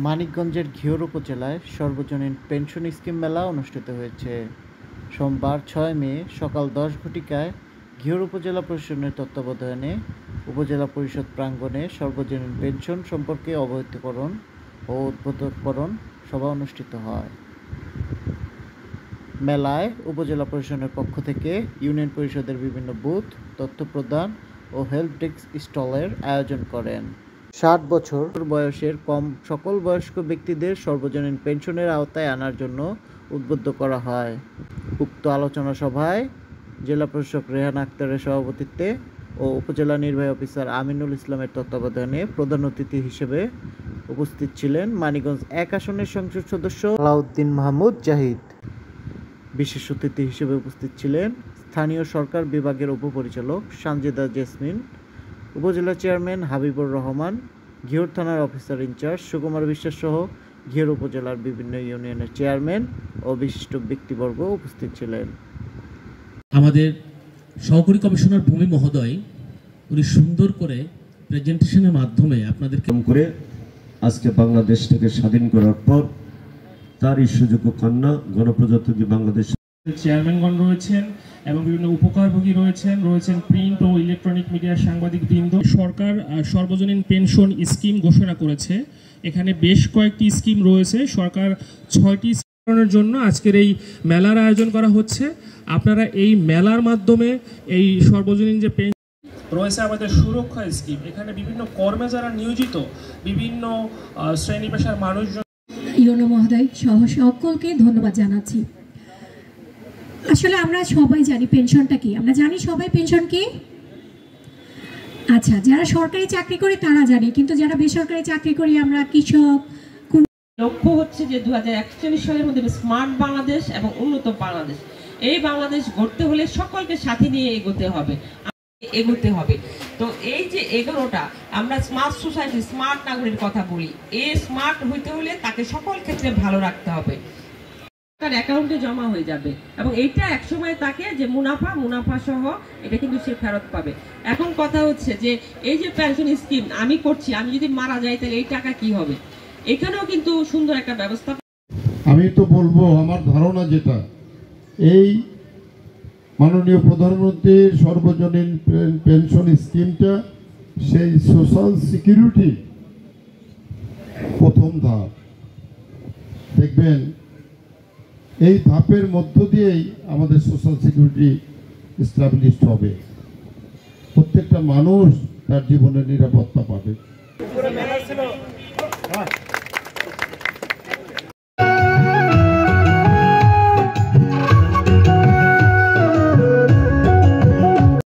মানিকগঞ্জের ঘিওর উপজেলায় সর্বজনীন পেনশন স্কিম মেলা অনুষ্ঠিত হয়েছে। সোমবার ৬ মে সকাল ১০ ঘটিকায় ঘিওর উপজেলা প্রশাসনের তত্ত্বাবধানে উপজেলা পরিষদ প্রাঙ্গণে সর্বজনীন পেনশন সম্পর্কে অবহিতকরণ ও উদ্বোধন সভা অনুষ্ঠিত হয়। মেলায় উপজেলা প্রশাসনের পক্ষ থেকে ইউনিয়ন পরিষদের বিভিন্ন বুথ, তথ্য প্রদান ও হেল্প ডেস্ক স্টলের আয়োজন করেন। ৬০ বছর বয়সের কম সকল বয়স্ক ব্যক্তিদের সর্বজনীন পেনশনের আওতায় আনার জন্য উদ্বুদ্ধ করা হয়। উক্ত আলোচনা সভায় জেলা প্রশাসক রেহান আক্তারের সভাপতিত্বে ও উপজেলা নির্বাহী অফিসার আমিনুল ইসলামের তত্ত্বাবধানে প্রধান অতিথি হিসেবে উপস্থিত ছিলেন মানিকগঞ্জ ১ আসনের সংসদ সদস্য আলাউদ্দিন মাহমুদ জাহিদ। বিশেষ অতিথি হিসেবে উপস্থিত ছিলেন স্থানীয় সরকার বিভাগের উপপরিচালক সানজিদা জেসমিন, উপজেলা চেয়ারম্যান হাবিবুর রহমান, ঘিওর থানার অফিসার ইনচার্জ সুকুমার বিশ্বাস সহ ঘিওর উপজেলার বিভিন্ন ইউনিয়নের চেয়ারম্যান ও বিশিষ্ট ব্যক্তিবর্গ উপস্থিত ছিলেন। আমাদের সহকারী কমিশনার ভূমি মহোদয় উনি সুন্দর করে প্রেজেন্টেশনের মাধ্যমে আপনাদেরকে করে আজকে বাংলাদেশটাকে স্বাধীন করার পর তারই সুযোগ্য কন্যা গণপ্রজাতন্ত্রী বাংলাদেশ চেয়ারম্যানগণ রয়েছেন এবং বিভিন্ন উপকারভোগী রয়েছেন প্রিন্ট ও ইলেকট্রনিক মিডিয়ার সাংবাদিক বৃন্দ। সরকার সর্বজনীন পেনশন স্কিম ঘোষণা করেছে। এখানে বেশ কয়েকটি স্কিম রয়েছে। সরকার ৬টি স্কিমের জন্য আজকের এই মেলার আয়োজন করা হচ্ছে। আপনারা এই মেলার মাধ্যমে এই সর্বজনীন যে পেনশন রয়েছে আমাদের সুরক্ষা স্কিম, এখানে বিভিন্ন কর্মে যারা নিয়োজিত বিভিন্ন শ্রেণী পেশার মানুষজন ইউনো মহোদয় সহ সকলকে ধন্যবাদ জানাচ্ছি। আসলে আমরা সবাই জানি পেনশনটা কি, আমরা জানি সবাই পেনশন কি। আচ্ছা, যারা সরকারি চাকরি করে তারা জানে, কিন্তু যারা বেসরকারি চাকরি করি আমরা কৃষক। লক্ষ্য হচ্ছে যে 2041 সালের মধ্যে স্মার্ট বাংলাদেশ এবং উন্নত বাংলাদেশ, এই বাংলাদেশ গড়তে হলে সকলকে সাথে নিয়ে এগোতে হবে। তো এই যে 11টা আমরা স্মার্ট সোসাইটি, স্মার্ট নাগরিকের কথা বলি, এই স্মার্ট হইতে হলে তাকে সকল ক্ষেত্রে ভালো রাখতে হবে। তার অ্যাকাউন্টে জমা হয়ে যাবে এবং এইটা একসময় তাকে যে মুনাফা সহ এটা কিন্তু সে ফেরত পাবে। এখন কথা হচ্ছে যে এই যে পেনশন স্কিম আমি করছি, আমি যদি মারা যাই তাহলে এই টাকা কি হবে? এখানেও কিন্তু সুন্দর একটা ব্যবস্থা। আমি তো বলবো আমার ধারণা যেটা, এই মাননীয় প্রধানমন্ত্রীর সর্বজনীন পেনশন স্কিমটা সেই সোশ্যাল সিকিউরিটি প্রথম ধাপ। দেখবেন এই ধাপের মধ্য দিয়েই আমাদের সোশ্যাল সিকিউরিটি এস্টাবলিশড হবে। প্রত্যেকটা মানুষ তার জীবনের নিরাপত্তা পাবে।